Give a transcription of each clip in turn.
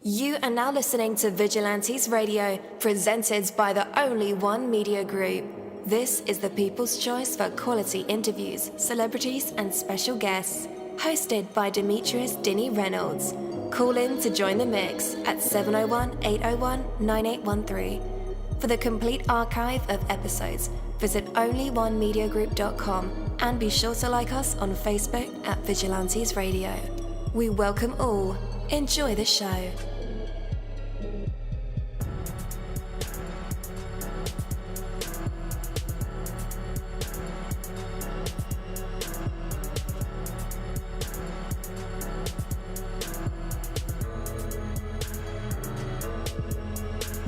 You are now listening to Vigilantes Radio, presented by the Only One Media Group. This is the people's choice for quality interviews, celebrities, and special guests. Hosted by Demetrius Dinny Reynolds. Call in to join the mix at 701-801-9813. For the complete archive of episodes, visit onlyonemediagroup.com and be sure to like us on Facebook at Vigilantes Radio. We welcome all. Enjoy the show.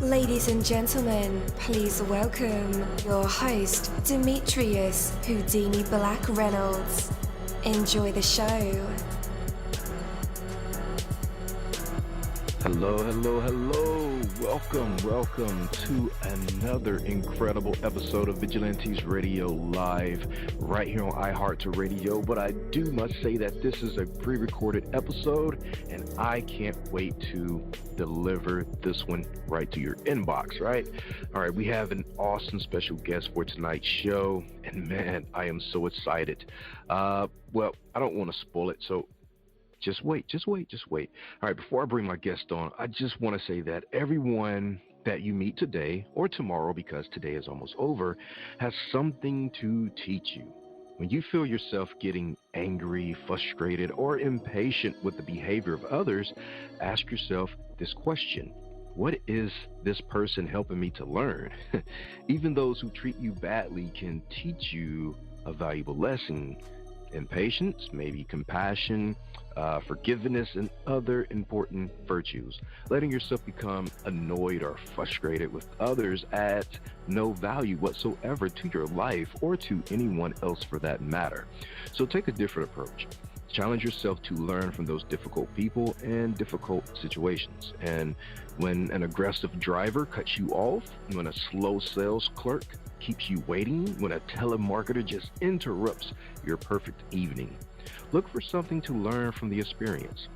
Ladies and gentlemen, please welcome your host, Demetrius Houdini Black Reynolds. Enjoy the show. Hello. Welcome to another incredible episode of Vigilantes Radio Live right here on iHeartRadio. But I do must say that this is a pre-recorded episode and I can't wait to deliver this one right to your inbox, right? All right, we have an awesome special guest for tonight's show and man, I am so excited. Well, I don't want to spoil it, so Just wait. All right, before I bring my guest on, I just want to say that everyone that you meet today or tomorrow, because today is almost over, has something to teach you. When you feel yourself getting angry, frustrated, or impatient with the behavior of others, ask yourself this question. What is this person helping me to learn? Even those who treat you badly can teach you a valuable lesson. Impatience, maybe compassion, forgiveness, and other important virtues. Letting yourself become annoyed or frustrated with others adds no value whatsoever to your life or to anyone else for that matter. So take a different approach. Challenge yourself to learn from those difficult people and difficult situations. And when an aggressive driver cuts you off, when a slow sales clerk keeps you waiting, when a telemarketer just interrupts your perfect evening, look for something to learn from the experience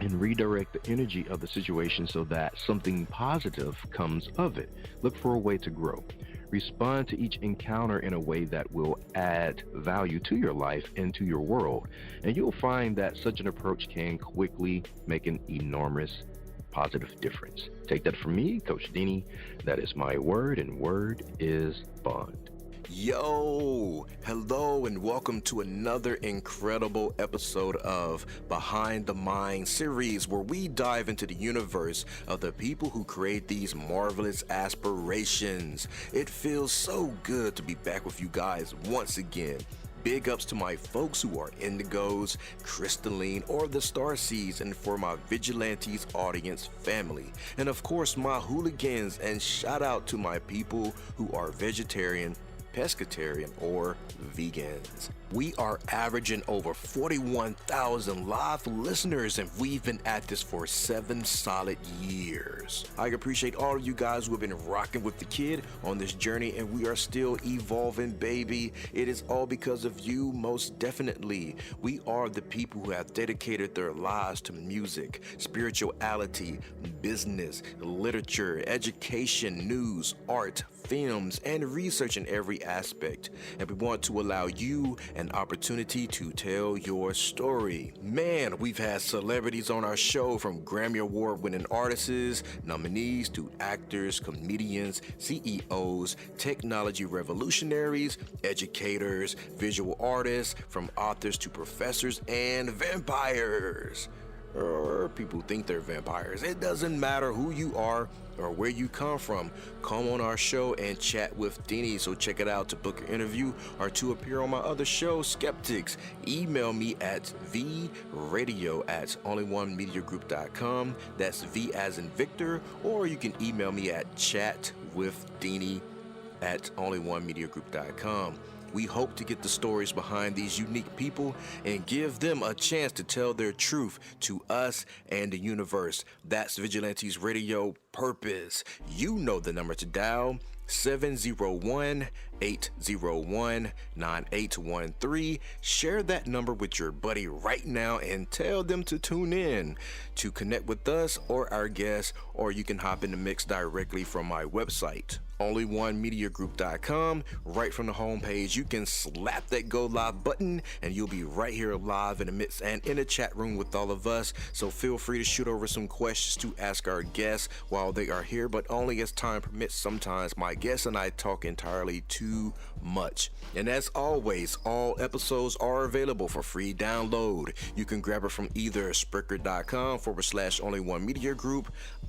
and redirect the energy of the situation so that something positive comes of it. Look for a way to grow. Respond to each encounter in a way that will add value to your life and to your world. And you'll find that such an approach can quickly make an enormous positive difference. Take that from me, Coach Dini. That is my word, and word is bond. Yo, hello and welcome to another incredible episode of Behind the Mind series, where we dive into the universe of the people who create these marvelous aspirations. It feels so good to be back with you guys once again. Big ups to my folks who are Indigos, Crystalline, or the Starseeds, and for my Vigilantes audience family. And of course, my hooligans, and shout out to my people who are vegetarian, pescatarian, or vegans. We are averaging over 41,000 live listeners, and we've been at this for 7 solid years. I appreciate all of you guys who have been rocking with the kid on this journey, and we are still evolving, baby. It is all because of you, most definitely. We are the people who have dedicated their lives to music, spirituality, business, literature, education, news, art, films, and research in every aspect. And we want to allow you an opportunity to tell your story. Man, we've had celebrities on our show, from Grammy Award winning artists, nominees, to actors, comedians, CEOs, technology revolutionaries, educators, visual artists, from authors to professors, and vampires. Or people think they're vampires. It doesn't matter who you are or where you come from. Come on our show and chat with Dini. So check it out to book an interview or to appear on my other show, Skeptics. Email me at vradio@onlyonemediagroup.com. That's V as in Victor. Or you can email me at chatwithdini@onlyonemediagroup.com. We hope to get the stories behind these unique people and give them a chance to tell their truth to us and the universe. That's Vigilantes Radio purpose. You know the number to dial, 701-801-9813. Share that number with your buddy right now and tell them to tune in to connect with us or our guests, or you can hop in the mix directly from my website, onlyonemediagroup.com. Right from the homepage, you can slap that go live button and you'll be right here live in the mix and in the chat room with all of us. So feel free to shoot over some questions to ask our guests while they are here, but only as time permits. Sometimes my guests and I talk entirely too much. And as always, all episodes are available for free download. You can grab it from either Spreaker.com/onlyonemediagroup,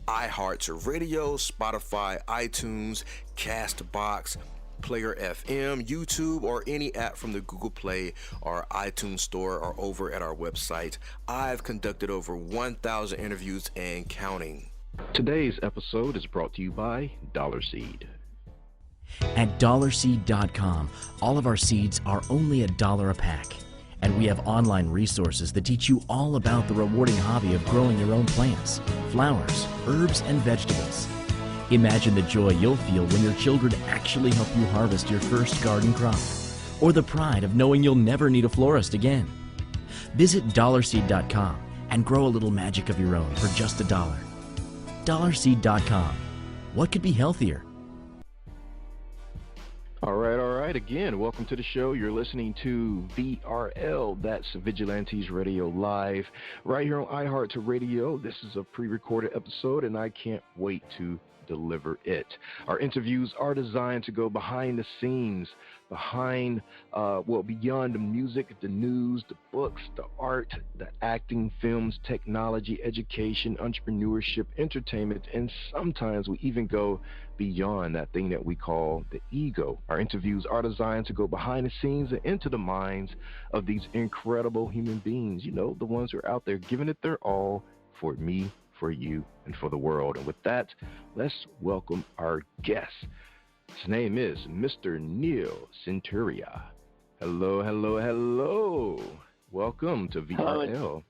iHeartRadio, Spotify, iTunes, Castbox, Player FM, YouTube, or any app from the Google Play or iTunes Store, or over at our website. I've conducted over 1,000 interviews and counting. Today's episode is brought to you by Dollar Seed. At dollarseed.com, all of our seeds are only $1 a pack. And we have online resources that teach you all about the rewarding hobby of growing your own plants, flowers, herbs, and vegetables. Imagine the joy you'll feel when your children actually help you harvest your first garden crop, or the pride of knowing you'll never need a florist again. Visit dollarseed.com and grow a little magic of your own for just $1. Dollarseed.com. What could be healthier? All right. Again, welcome to the show. You're listening to VRL, that's Vigilantes Radio Live, right here on iHeartRadio. This is a pre-recorded episode, and I can't wait to deliver it. Our interviews are designed to go behind the scenes, beyond the music, the news, the books, the art, the acting, films, technology, education, entrepreneurship, entertainment, and sometimes we even go beyond that thing that we call the ego. Our interviews are designed to go behind the scenes and into the minds of these incredible human beings, the ones who are out there giving it their all for me, for you, and for the world. And with that, let's welcome our guest. His name is Mr. Neil Senturia. Hello. Welcome to VRL.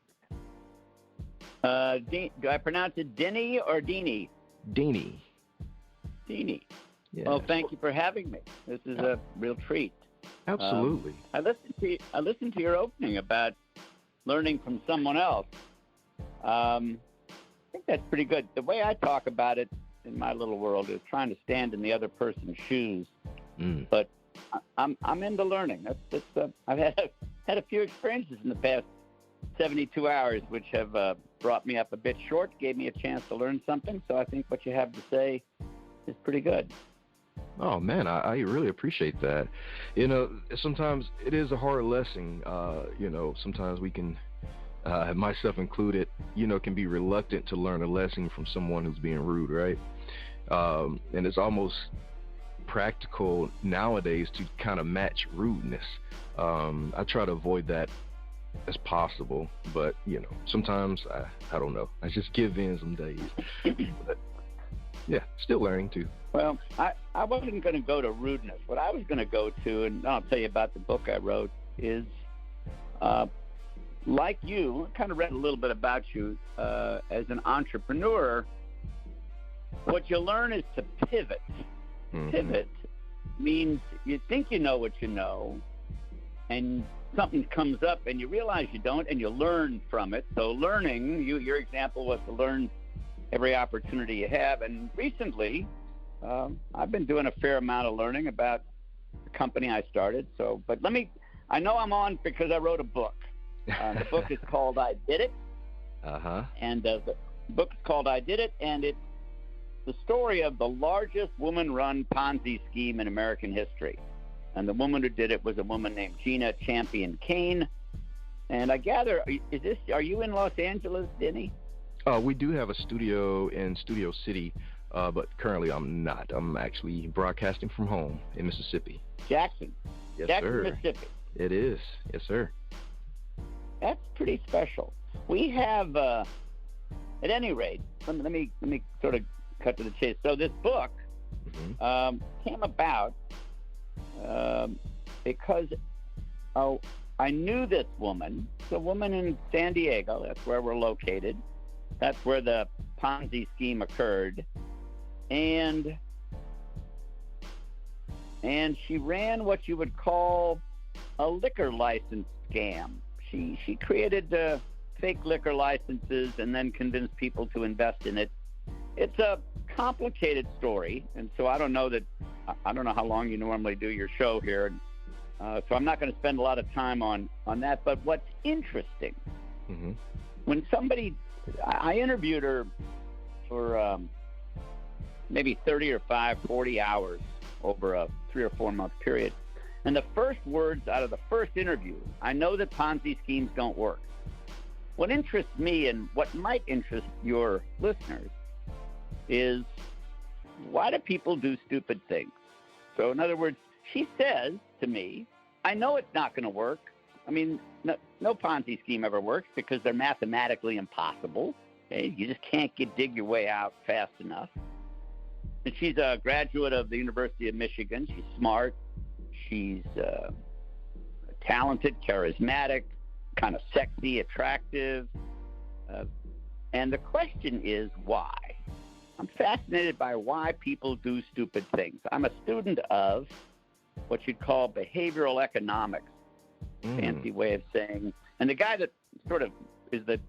Do I pronounce it Denny or Deanie? Deanie. Yes. Well, thank you for having me. This is a real treat. Absolutely. I listened to your opening about learning from someone else. I think that's pretty good. The way I talk about it in my little world is trying to stand in the other person's shoes. But I'm into learning. I've had a few experiences in the past 72 hours, which have brought me up a bit short, gave me a chance to learn something. So I think what you have to say is pretty good. Oh man, I really appreciate that. Sometimes it is a hard lesson. Sometimes we can, myself included, can be reluctant to learn a lesson from someone who's being rude, right? And it's almost practical nowadays to kind of match rudeness. I try to avoid that as possible, but sometimes I don't know. I just give in some days. But, yeah, still learning too. Well, I wasn't going to go to rudeness. What I was going to go to, and I'll tell you about the book I wrote, is like you, I kind of read a little bit about you as an entrepreneur. What you learn is to pivot. Mm-hmm. Pivot means you think you know what you know, and something comes up and you realize you don't, and you learn from it. So learning, your example was to learn every opportunity you have. And recently, I've been doing a fair amount of learning about the company I started. But I know I'm on because I wrote a book. The book is called I Did It. Uh-huh. And the book is called I Did It, and it's the story of the largest woman-run Ponzi scheme in American history. And the woman who did it was a woman named Gina Champion-Cain. And I gather, are you in Los Angeles, Denny? We do have a studio in Studio City, but currently I'm not. I'm actually broadcasting from home in Mississippi. Jackson, sir. Mississippi. It is. Yes, sir. That's pretty special. We have, at any rate, let me sort of cut to the chase. So this book came about because I knew this woman. It's a woman in San Diego. That's where we're located. That's where the Ponzi scheme occurred. And and she ran what you would call a liquor license scam. She created fake liquor licenses and then convinced people to invest in it. It's a complicated story, and so I don't know how long you normally do your show here, so I'm not going to spend a lot of time on that. But what's interesting, when I interviewed her for maybe 40 hours over a 3 or 4 month period. And the first words out of the first interview, I know that Ponzi schemes don't work. What interests me and what might interest your listeners is, why do people do stupid things? So in other words, she says to me, I know it's not going to work. I mean, no Ponzi scheme ever works because they're mathematically impossible. Okay? You just can't dig your way out fast enough. And she's a graduate of the University of Michigan. She's smart. She's talented, charismatic, kind of sexy, attractive. And the question is, why? I'm fascinated by why people do stupid things. I'm a student of what you'd call behavioral economics, fancy way of saying. And the guy that sort of is the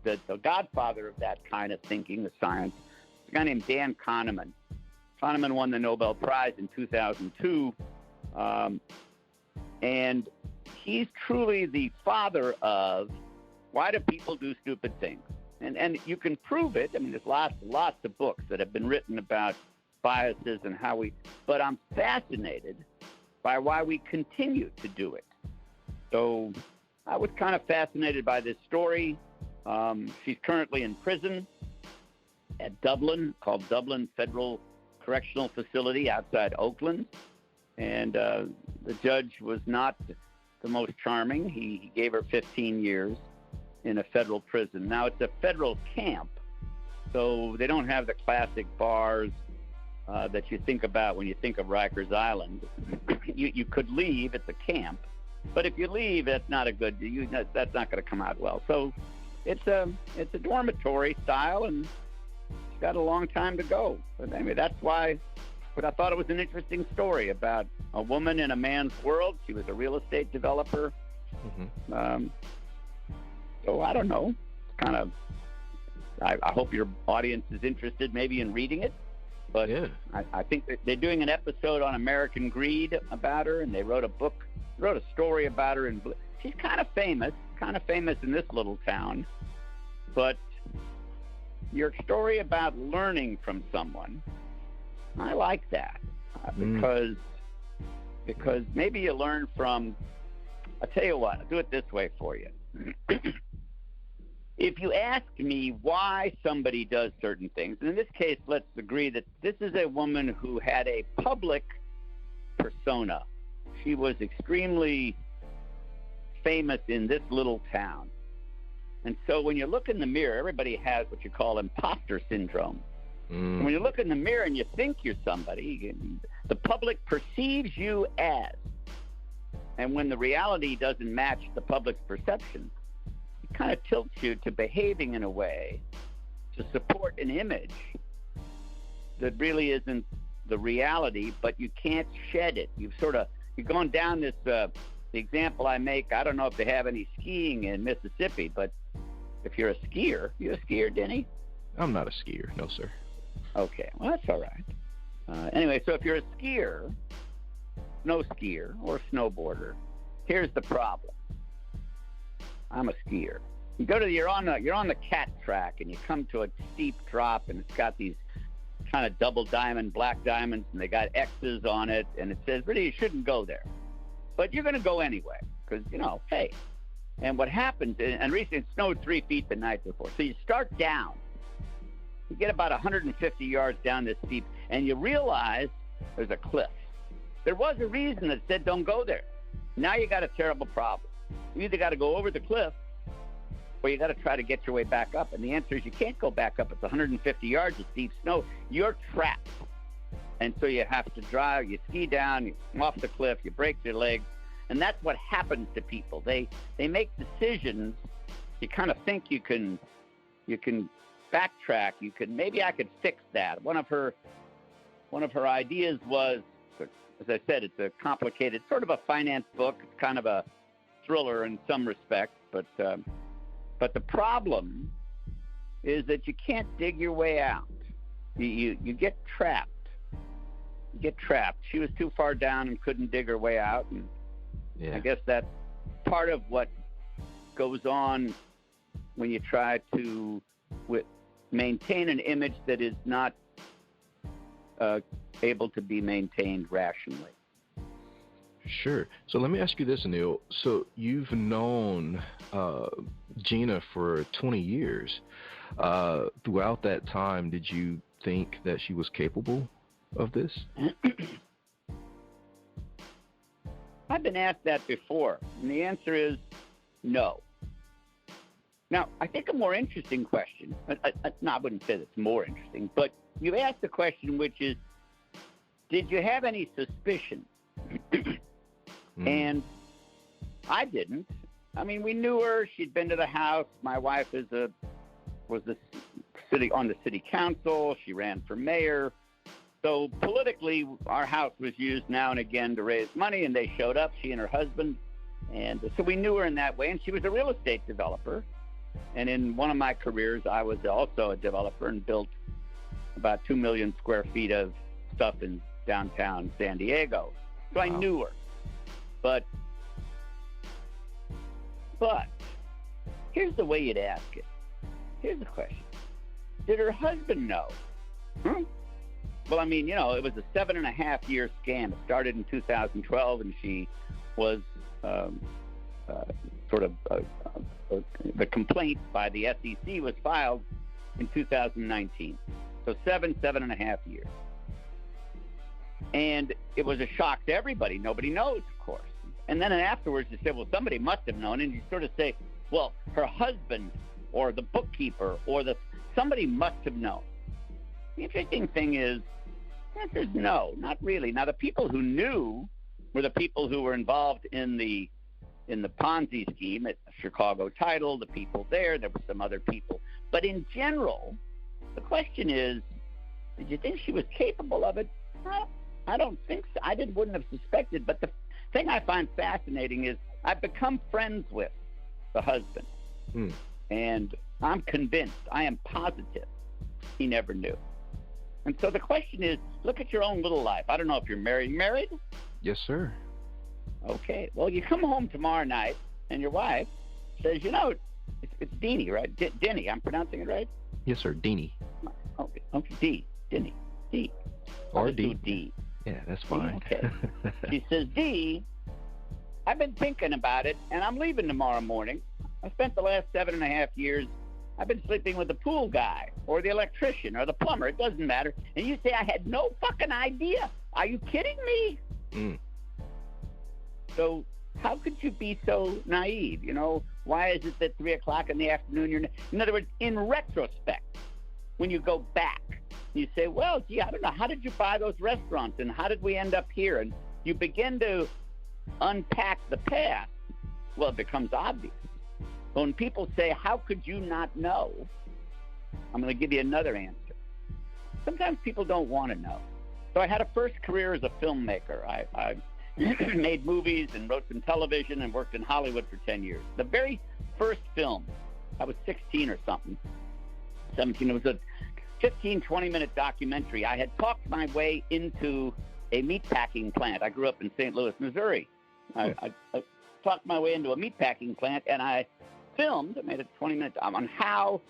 godfather of that kind of thinking, the science, is a guy named Dan Kahneman. Kahneman won the Nobel Prize in 2002. And he's truly the father of why do people do stupid things. And you can prove it. I mean, there's lots of books that have been written about biases and but I'm fascinated by why we continue to do it. So I was kind of fascinated by this story. She's currently in prison at Dublin, called Dublin Federal Correctional Facility outside Oakland. And the judge was not the most charming. He gave her 15 years in a federal prison. Now, it's a federal camp, so they don't have the classic bars that you think about when you think of Rikers Island. You could leave. It's a camp. But if you leave, that's not that's not going to come out well. So it's a dormitory style, and it's got a long time to go. But anyway, that's why. But I thought it was an interesting story about a woman in a man's world. She was a real estate developer. So I don't know. Kind of. I hope your audience is interested, maybe in reading it. But yeah. I think that they're doing an episode on American Greed about her, and they wrote a story about her. She's kind of famous in this little town. But your story about learning from someone, I like that because maybe you learn from. I'll tell you what. I'll do it this way for you. If you ask me why somebody does certain things, and in this case, let's agree that this is a woman who had a public persona. She was extremely famous in this little town. And so when you look in the mirror, everybody has what you call imposter syndrome. When you look in the mirror and you think you're somebody, the public perceives you as. And when the reality doesn't match the public's perception, it kind of tilts you to behaving in a way to support an image that really isn't the reality, but you can't shed it. You're going down this, the example I make, I don't know if they have any skiing in Mississippi, but if you're a skier, Denny? I'm not a skier, no, sir. Okay, well, that's all right. Anyway, so if you're a skier, snow skier or snowboarder, here's the problem. I'm a skier. You're on the cat track, and you come to a steep drop, and it's got these kind of double diamond, black diamonds, and they got X's on it, and it says, really, you shouldn't go there. But you're going to go anyway, because, hey. And what happens, and recently it snowed 3 feet the night before, so you start down. You get about 150 yards down this steep, and you realize there's a cliff. There was a reason that said don't go there. Now you got a terrible problem. You either got to go over the cliff, or you got to try to get your way back up. And the answer is you can't go back up. It's 150 yards of steep snow. You're trapped. And so you have to drive, you ski down, you come off the cliff, you break your legs. And that's what happens to people. They make decisions. You kind of think you can backtrack. Maybe I could fix that. One of her ideas was as I said, it's a complicated, sort of a finance book. It's kind of a thriller in some respects, but the problem is that you can't dig your way out. You get trapped. You get trapped. She was too far down and couldn't dig her way out, and I guess that's part of what goes on when you try to maintain an image that is not able to be maintained rationally. Sure. So let me ask you this, Neil. So you've known Gina for 20 years. Throughout that time, did you think that she was capable of this? I've been asked that before, and the answer is no. Now, I think a more interesting question, I wouldn't say it's more interesting, but you asked the question, which is, did you have any suspicion? And I didn't. I mean, we knew her. She'd been to the house. My wife was on the city council. She ran for mayor. So politically, our house was used now and again to raise money, and they showed up, she and her husband. And so we knew her in that way. And she was a real estate developer. And in one of my careers, I was also a developer and built about 2 million square feet of stuff in downtown San Diego. So I knew her. But here's the way you'd ask it. Here's the question. Did her husband know? Well, I mean, it was a 7.5-year scam. It started in 2012, and she was the complaint by the SEC was filed in 2019. So 7.5 years. And it was a shock to everybody. Nobody knows, of course. And then afterwards you say, well, somebody must have known. And you sort of say, well, her husband or the bookkeeper or somebody must have known. The interesting thing is, the answer is no, not really. Now, the people who knew were the people who were involved in the Ponzi scheme at Chicago Title, the people there were some other people. But in general, the question is, did you think she was capable of it? I don't think so. I wouldn't have suspected. But the thing I find fascinating is I've become friends with the husband. And I'm convinced, I am positive he never knew. And so the question is, look at your own little life. I don't know if you're married. You married? Yes, sir. Okay. Well, you come home tomorrow night, and your wife says, it's Deanie, right? Denny, I'm pronouncing it right? Yes, sir, Deanie. Okay, Denny. D. Or D. D. Yeah, that's fine. Okay. She says, D, I've been thinking about it, and I'm leaving tomorrow morning. I spent the last 7.5 years, I've been sleeping with the pool guy or the electrician or the plumber. It doesn't matter. And you say, I had no fucking idea. Are you kidding me? So how could you be so naive? Why is it that 3 o'clock in the afternoon in other words, in retrospect, when you go back, you say, well, gee, I don't know. How did you buy those restaurants? And how did we end up here? And you begin to unpack the past. Well, it becomes obvious. When people say, how could you not know? I'm going to give you another answer. Sometimes people don't want to know. So I had a first career as a filmmaker. I made movies and wrote some television and worked in Hollywood for 10 years. The very first film, I was 16 or something, 17. It was a 15, 20-minute documentary. I had talked my way into a meatpacking plant. I grew up in St. Louis, Missouri. I talked my way into a meatpacking plant, and I filmed, I made a 20-minute on how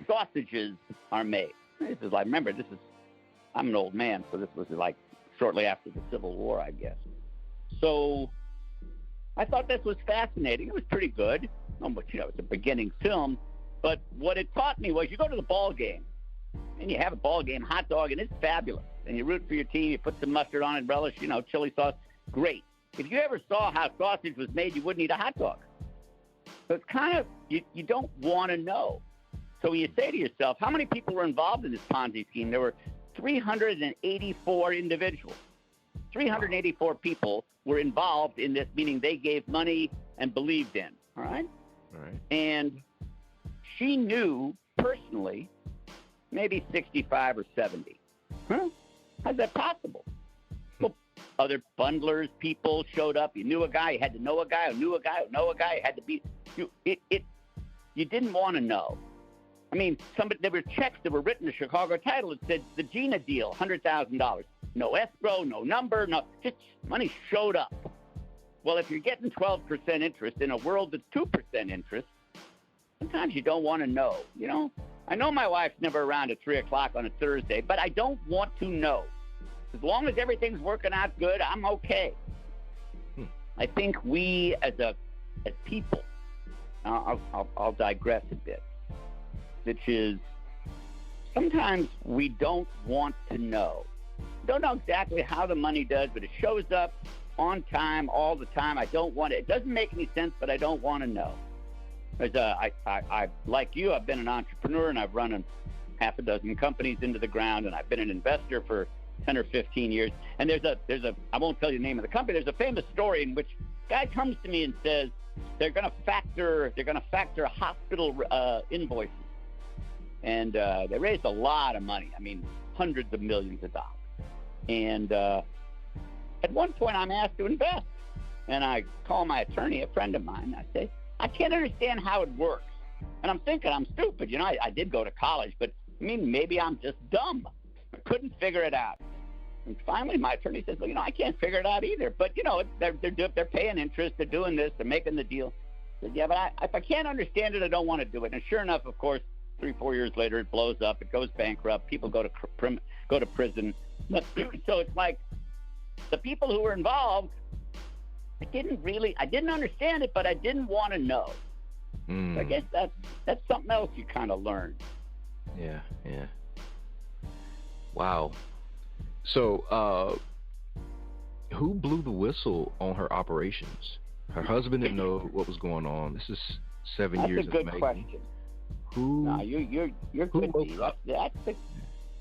sausages are made. I'm an old man, so this was like shortly after the Civil War, I guess. So I thought this was fascinating. It was pretty good. It's a beginning film. But what it taught me was you go to the ball game, and you have a ball game, hot dog, and it's fabulous. And you root for your team. You put some mustard on it, relish, chili sauce. Great. If you ever saw how sausage was made, you wouldn't eat a hot dog. So it's kind of, you don't want to know. So you say to yourself, how many people were involved in this Ponzi scheme? There were 384 individuals. 384 people were involved in this, meaning they gave money and believed in. All right? And she knew personally maybe 65 or 70. How's that possible? Well, other bundlers, people showed up. You knew a guy, you had to know a guy, who knew a guy, who know a guy. It had to be you. You didn't want to know. I mean, there were checks that were written to Chicago Title that said the Gina deal, $100,000. No escrow, no number, just money showed up. Well, if you're getting 12% interest in a world that's 2% interest, sometimes you don't want to know. You know, I know my wife's never around at 3 o'clock on a Thursday, but I don't want to know. As long as everything's working out good, I'm okay. I think we as people, I'll digress a bit, which is sometimes we don't want to know. We don't know exactly how the money does, but it shows up on time, all the time. I don't want it. It doesn't make any sense, but I don't want to know. I like you, I've been an entrepreneur, and I've run half a dozen companies into the ground, and I've been an investor for 10 or 15 years. And there's a I won't tell you the name of the company. There's a famous story in which a guy comes to me and says they're going to factor hospital invoices, and they raised a lot of money. I mean, hundreds of millions of dollars. And at one point, I'm asked to invest, and I call my attorney, a friend of mine. I say, I can't understand how it works. And I'm thinking I'm stupid. You know, I did go to college, but I mean, maybe I'm just dumb. I couldn't figure it out. And finally, my attorney says, well, you know, I can't figure it out either. But, you know, they're paying interest. They're doing this. They're making the deal. I said, yeah, but if I can't understand it, I don't want to do it. And sure enough, of course, 3-4 years later, it blows up. It goes bankrupt. People go to prison. So it's like the people who were involved, I didn't understand it, but I didn't want to know. So I guess that's something else you kind of learn. Yeah. Wow. So, who blew the whistle on her operations? Her husband didn't know what was going on. This is 7 years in the making. That's a good question. Who? No, you're who good. woke up?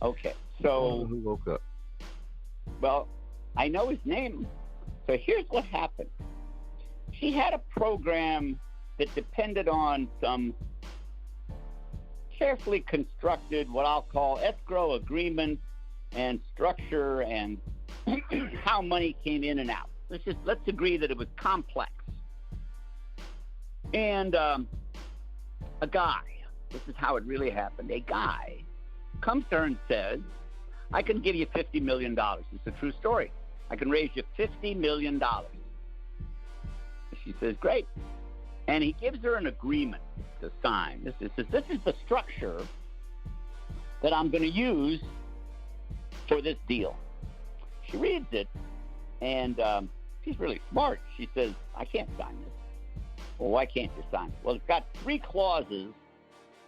Okay. So who woke up? Well, I know his name. So here's what happened. She had a program that depended on some carefully constructed, what I'll call escrow agreement and structure and how money came in and out. Let's agree that it was complex. And a guy, this is how it really happened. A guy comes to her and says, I can give you $50 million. It's a true story. I can raise you $50 million. She says, great. And he gives her an agreement to sign. This is the structure that I'm going to use for this deal. She reads it, and she's really smart. She says, I can't sign this. Well, why can't you sign it? Well, it's got 3 clauses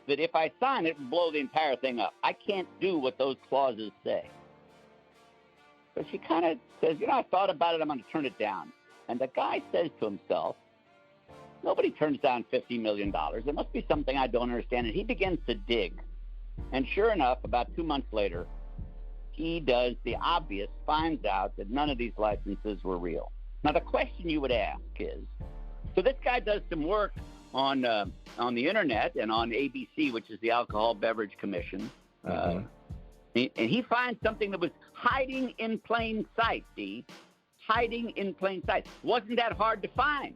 that if I sign it, it will blow the entire thing up. I can't do what those clauses say. So she kind of says, you know, I thought about it. I'm going to turn it down. And the guy says to himself, nobody turns down $50 million. There must be something I don't understand. And he begins to dig. And sure enough, about 2 months later, he does the obvious, finds out that none of these licenses were real. Now, the question you would ask is, so this guy does some work on the internet and on ABC, which is the Alcohol Beverage Commission. And he finds something that was hiding in plain sight, D. Hiding in plain sight. Wasn't that hard to find?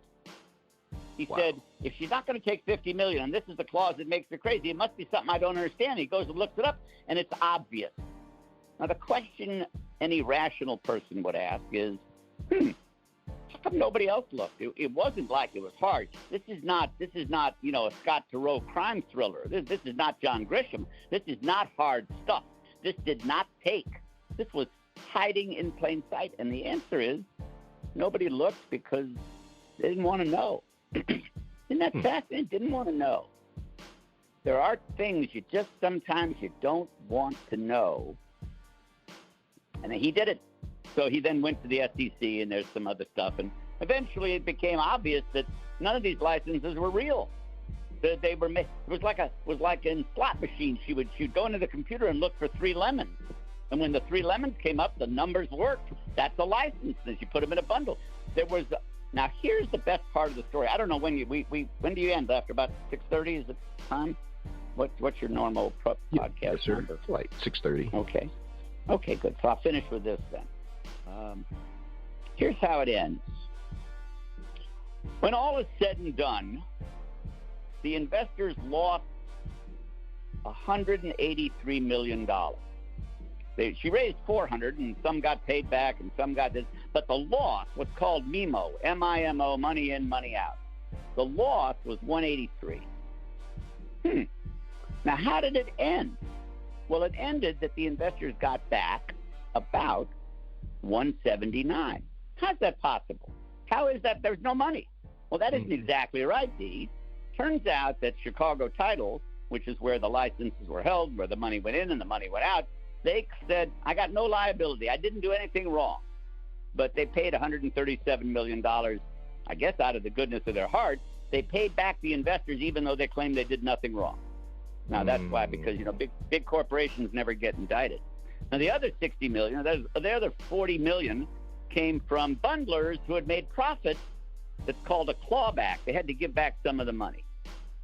He said, if she's not going to take $50 million, and this is the clause that makes her crazy, it must be something I don't understand. He goes and looks it up, and it's obvious. Now, the question any rational person would ask is, how come nobody else looked? It wasn't like it was hard. This is not, you know, a Scott Turow crime thriller. This is not John Grisham. This is not hard stuff. This did not take. This was hiding in plain sight. And the answer is nobody looked because they didn't want to know. Isn't that fascinating? Didn't want to know. There are things you just sometimes you don't want to know. And he did it. So he then went to the SEC, and there's some other stuff. And eventually it became obvious that none of these licenses were real. They were made. It was like in slot machines. She'd go into the computer and look for 3 lemons. And when the 3 lemons came up, the numbers worked. That's a license. And she put them in a bundle. Now, here's the best part of the story. I don't know when when do you end? After about 6:30 is the time? What's your normal podcast? Yes, sir. Like 6:30. Okay, good. So I'll finish with this then. Here's how it ends. When all is said and done, the investors lost $183 million. She raised $400, and some got paid back, and some got this. But the loss was called MIMO, M-I-M-O, money in, money out. The loss was $183. Now, how did it end? Well, it ended that the investors got back about $179. How's that possible? How is that there's no money? Well, that isn't exactly right, Dee. Turns out that Chicago Title, which is where the licenses were held, where the money went in and the money went out, they said, I got no liability. I didn't do anything wrong. But they paid $137 million, I guess out of the goodness of their heart. They paid back the investors even though they claimed they did nothing wrong. Now, that's why, because, big corporations never get indicted. Now, the other $60 million, the other $40 million came from bundlers who had made profits that's called a clawback. They had to give back some of the money.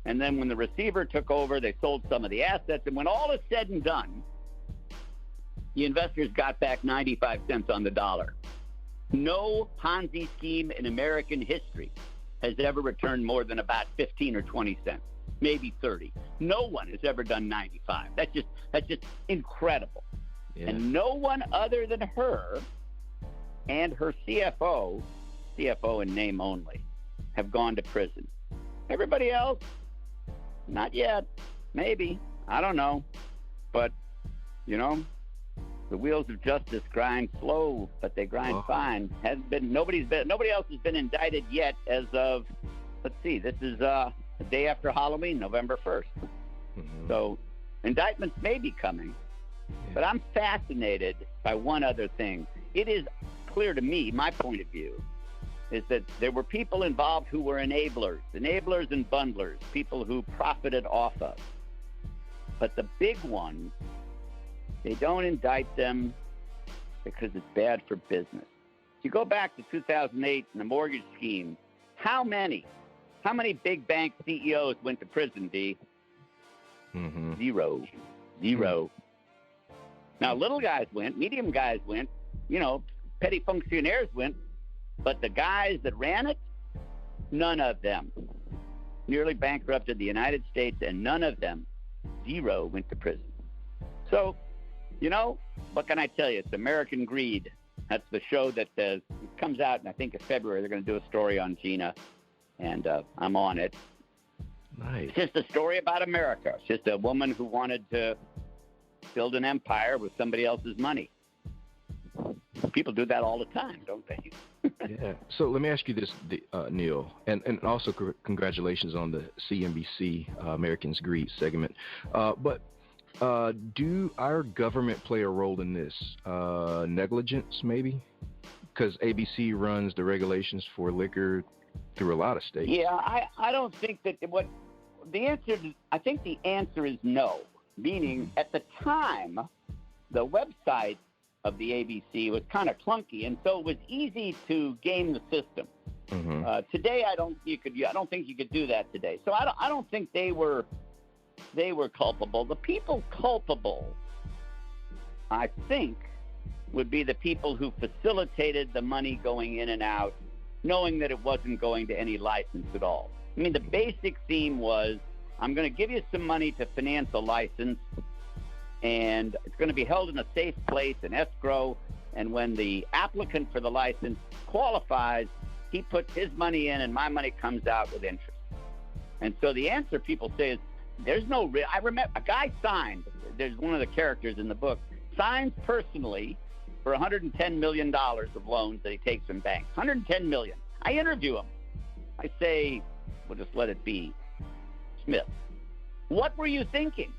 And then when the receiver took over, they sold some of the assets. And when all is said and done, the investors got back 95 cents on the dollar. No Ponzi scheme in American history has ever returned more than about 15 or 20 cents, maybe 30. No one has ever done 95. That's just incredible. Yeah. And no one other than her and her CFO in name only, have gone to prison. Everybody else, not yet. Maybe. I don't know. But, the wheels of justice grind slow, but they grind fine. Nobody else has been indicted yet as of, let's see, this is the day after Halloween, November 1st. So indictments may be coming, but I'm fascinated by one other thing. It is clear to me, my point of view, is that there were people involved who were enablers and bundlers, people who profited off of. But the big ones, they don't indict them because it's bad for business. If you go back to 2008 and the mortgage scheme, how many big bank CEOs went to prison, D? Zero. Now, little guys went, medium guys went, petty functionaries went, but the guys that ran it, none of them nearly bankrupted the United States, and none of them, zero, went to prison. So, what can I tell you? It's American Greed. That's the show that comes out, and I think in February they're going to do a story on Gina, and I'm on it. Nice. It's just a story about America. It's just a woman who wanted to build an empire with somebody else's money. People do that all the time, don't they? Yeah. So let me ask you this, Neil, and also congratulations on the CNBC Americans Greed segment. But do our government play a role in this? Negligence, maybe? Because ABC runs the regulations for liquor through a lot of states. Yeah, I don't think that I think the answer is no. Meaning, at the time, the website of the ABC was kind of clunky, and so it was easy to game the system. Today, I don't think you could do that today. So I don't think they were culpable. The people culpable, I think, would be the people who facilitated the money going in and out, knowing that it wasn't going to any license at all. I mean, the basic theme was, I'm going to give you some money to finance a license, and it's going to be held in a safe place, in escrow, and when the applicant for the license qualifies, he puts his money in and my money comes out with interest. And so the answer people say is, there's no risk. I remember a guy signed, there's one of the characters in the book, signs personally for $110 million of loans that he takes from banks. $110 million. I interview him. I say, we'll just let it be. Smith, what were you thinking?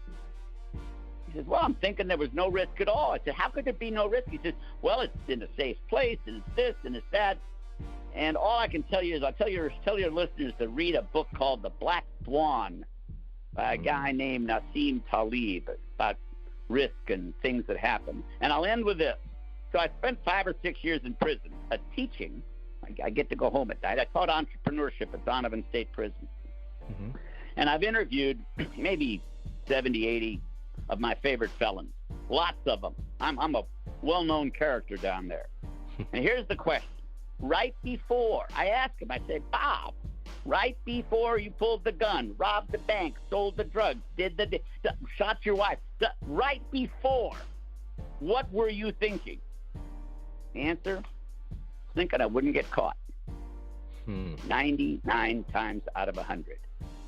He says, well, I'm thinking there was no risk at all. I said, how could there be no risk? He says, well, it's in a safe place, and it's this, and it's that. And all I can tell you is I'll tell your listeners to read a book called The Black Swan by a guy named Nassim Taleb about risk and things that happen. And I'll end with this. So I spent 5 or 6 years in prison teaching. I get to go home at night. I taught entrepreneurship at Donovan State Prison. And I've interviewed maybe 70, 80 of my favorite felons. Lots of them. I'm a well-known character down there. And here's the question. right before. I asked him, I said, Bob, right before you pulled the gun, robbed the bank, sold the drugs, shot your wife, right before, what were you thinking? Answer, thinking I wouldn't get caught. 99 times out of 100.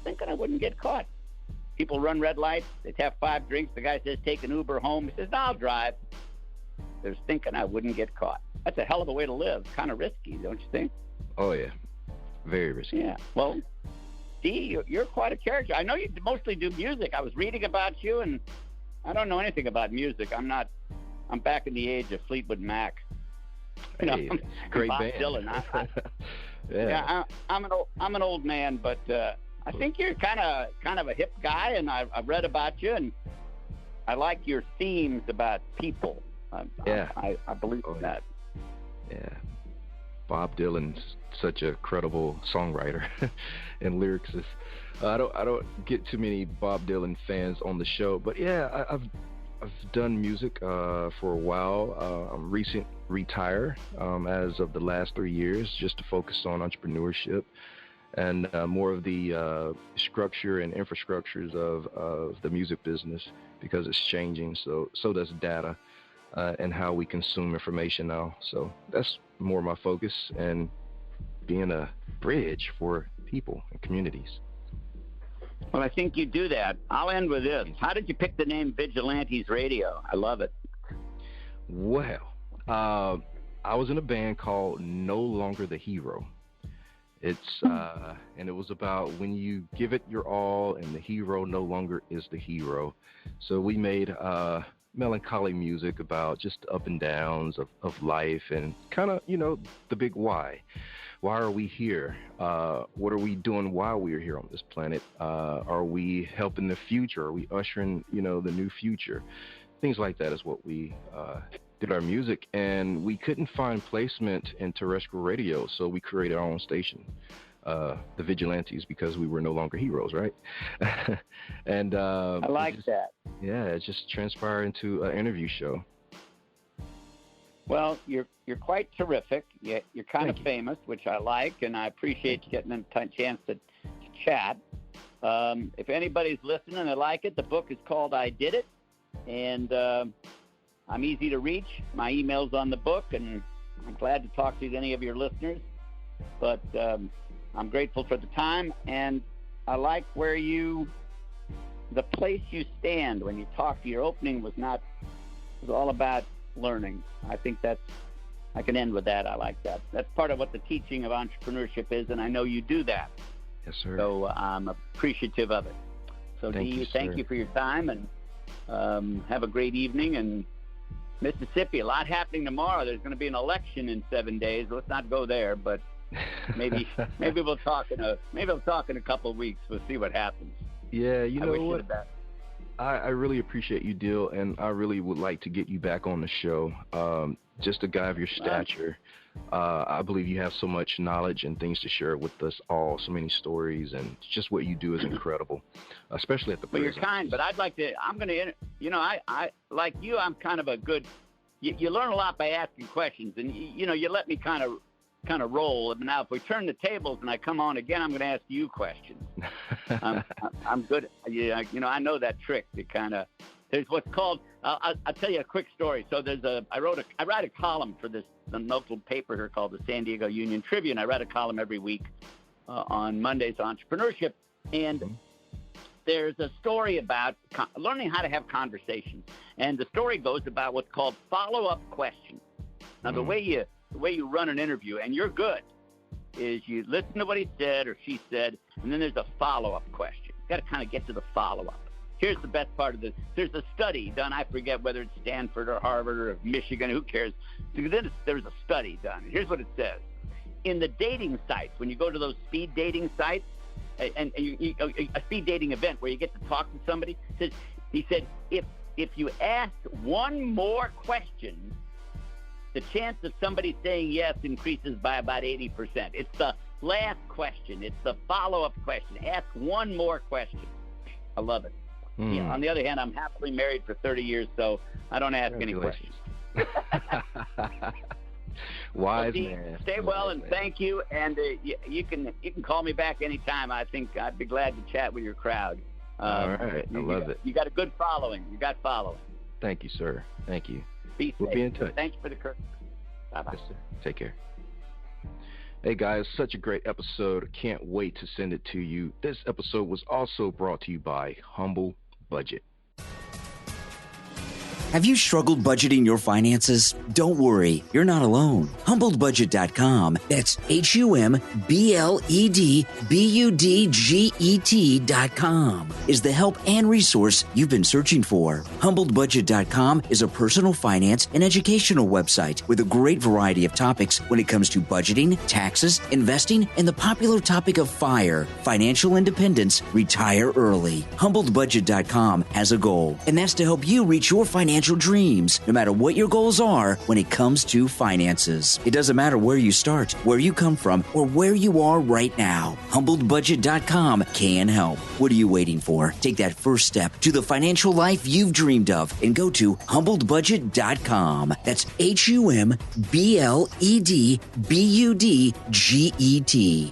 Thinking I wouldn't get caught. People run red lights. They have 5 drinks. The guy says, take an Uber home. He says, no, I'll drive. They're thinking I wouldn't get caught. That's a hell of a way to live. Kind of risky, don't you think? Oh, yeah. Very risky. Yeah. Well, Dee, you're quite a character. I know you mostly do music. I was reading about you, and I don't know anything about music. I'm back in the age of Fleetwood Mac. Hey, great Bob band. Dylan. Yeah. I'm an old man, but I think you're kind of a hip guy, and I've read about you, and I like your themes about people. I believe in that. Yeah. Bob Dylan's such a credible songwriter and lyricist. I don't get too many Bob Dylan fans on the show, but yeah, I've done music for a while. I'm recent retire as of the last 3 years, just to focus on entrepreneurship and more of the structure and infrastructures of the music business, because it's changing. So does data and how we consume information now. So that's more my focus, and being a bridge for people and communities. Well, I think you do that. I'll end with this. How did you pick the name Vigilantes Radio? I love it. Well, I was in a band called No Longer the Hero. It's and it was about when you give it your all and the hero no longer is the hero. So we made melancholy music about just up and downs of life, and kind of, the big why. Why are we here? What are we doing while we are here on this planet? Are we helping the future? Are we ushering, the new future? Things like that is what we did our music, and we couldn't find placement in terrestrial radio, so we created our own station, the Vigilantes, because we were no longer heroes, right? And I like that. Yeah, it just transpired into an interview show. Well, you're quite terrific. You're kind of famous, which I like, and I appreciate you getting a chance to chat. If anybody's listening and they like it, the book is called I Did It, and I'm easy to reach. My email's on the book, and I'm glad to talk to any of your listeners. But I'm grateful for the time, and I like the place you stand when you talk. Your opening was all about learning. I think I can end with that. I like that. That's part of what the teaching of entrepreneurship is, and I know you do that. Yes, sir. So I'm appreciative of it. So thank you for your time, and have a great evening. And Mississippi, a lot happening tomorrow. There's going to be an election in 7 days. Let's not go there, but maybe we'll talk in a couple of weeks. We'll see what happens. Yeah, you know what? You I really appreciate you, Dill, and I really would like to get you back on the show. Just a guy of your stature. I believe you have so much knowledge and things to share with us all, so many stories, and just what you do is incredible, especially at the Well, you're kind, but I'd like to, I like you, I'm kind of a good, you learn a lot by asking questions, and you let me kind of roll. Now, if we turn the tables and I come on again, I'm going to ask you questions. I'm good. I know that trick to kind of. There's what's called. I'll tell you a quick story. So I write a column for the local paper here called the San Diego Union-Tribune. I write a column every week on Mondays on entrepreneurship, and there's a story about learning how to have conversations. And the story goes about what's called follow-up questions. Now, the way you run an interview, and you're good, is you listen to what he said or she said, and then there's a follow-up question. You've got to kind of get to the follow-up. Here's the best part of this. There's a study done. I forget whether it's Stanford or Harvard or Michigan. Who cares? Then there's a study done. Here's what it says. In the dating sites, when you go to those speed dating sites, and a speed dating event where you get to talk to somebody, he said, if you ask one more question, the chance of somebody saying yes increases by about 80%. It's the last question. It's the follow-up question. Ask one more question. I love it. Yeah, on the other hand, I'm happily married for 30 years, so I don't ask any questions. Wise Dean, man. stay well, and thank you. And you can call me back anytime. I think I'd be glad to chat with your crowd. All right. I love it. You got a good following. Thank you, sir. Thank you. Be safe. We'll be in touch. Thank you for the courtesy. Bye-bye. Yes, sir. Take care. Hey, guys, such a great episode. Can't wait to send it to you. This episode was also brought to you by Humble Budget. Have you struggled budgeting your finances? Don't worry, you're not alone. HumbledBudget.com, that's HumbledBudget.com, is the help and resource you've been searching for. HumbledBudget.com is a personal finance and educational website with a great variety of topics when it comes to budgeting, taxes, investing, and the popular topic of FIRE, financial independence, retire early. HumbledBudget.com has a goal, and that's to help you reach your financial dreams, no matter what your goals are when it comes to finances. It doesn't matter where you start, where you come from, or where you are right now. HumbledBudget.com can help. What are you waiting for? Take that first step to the financial life you've dreamed of and go to HumbledBudget.com. That's HumbledBudget.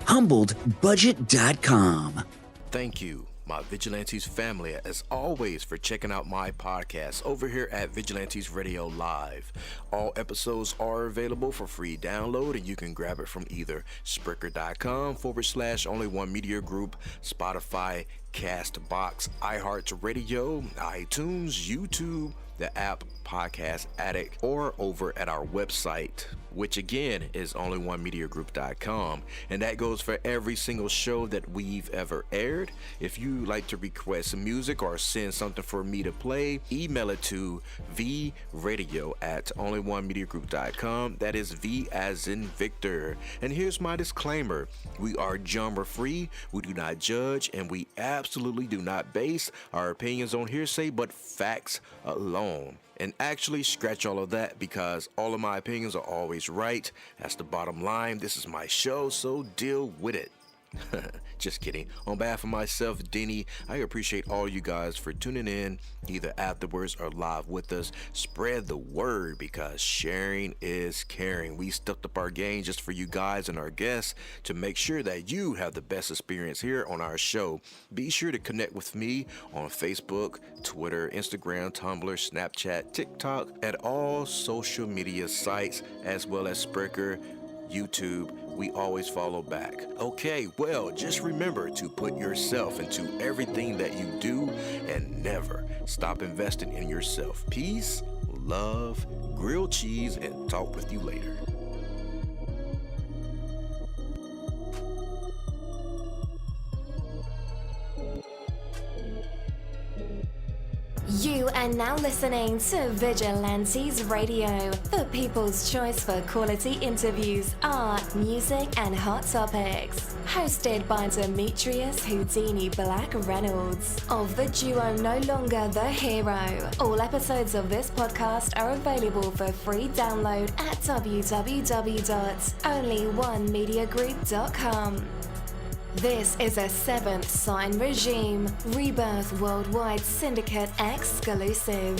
HumbledBudget.com. Thank you, my Vigilantes family, as always, for checking out my podcast over here at Vigilantes Radio Live. All episodes are available for free download, and you can grab it from either Spreaker.com/Only One Media Group, Spotify, Castbox, iHeartRadio, iTunes, YouTube, the app Podcast Addict, or over at our website, which again is onlyonemediagroup.com, and that goes for every single show that we've ever aired. If you like to request some music or send something for me to play, email it to vradio@onlyonemediagroup.com. That is V as in Victor. And here's my disclaimer: we are genre free, we do not judge, and we absolutely do not base our opinions on hearsay but facts alone. And actually, scratch all of that, because all of my opinions are always right. That's the bottom line. This is my show, so deal with it. Just kidding. On behalf of myself, Denny, I appreciate all you guys for tuning in, either afterwards or live with us. Spread the word, because sharing is caring. We stepped up our game just for you guys and our guests to make sure that you have the best experience here on our show. Be sure to connect with me on Facebook, Twitter, Instagram, Tumblr, Snapchat, TikTok, at all social media sites, as well as Spreaker, YouTube. We always follow back. Okay, well, just remember to put yourself into everything that you do and never stop investing in yourself. Peace, love, grilled cheese, and talk with you later. You are now listening to Vigilantes Radio, the people's choice for quality interviews, art, music, and hot topics. Hosted by Demetrius Houdini Black Reynolds of the duo No Longer the Hero. All episodes of this podcast are available for free download at www.onlyonemediagroup.com. This is a Seventh Sign Regime Rebirth Worldwide Syndicate exclusive.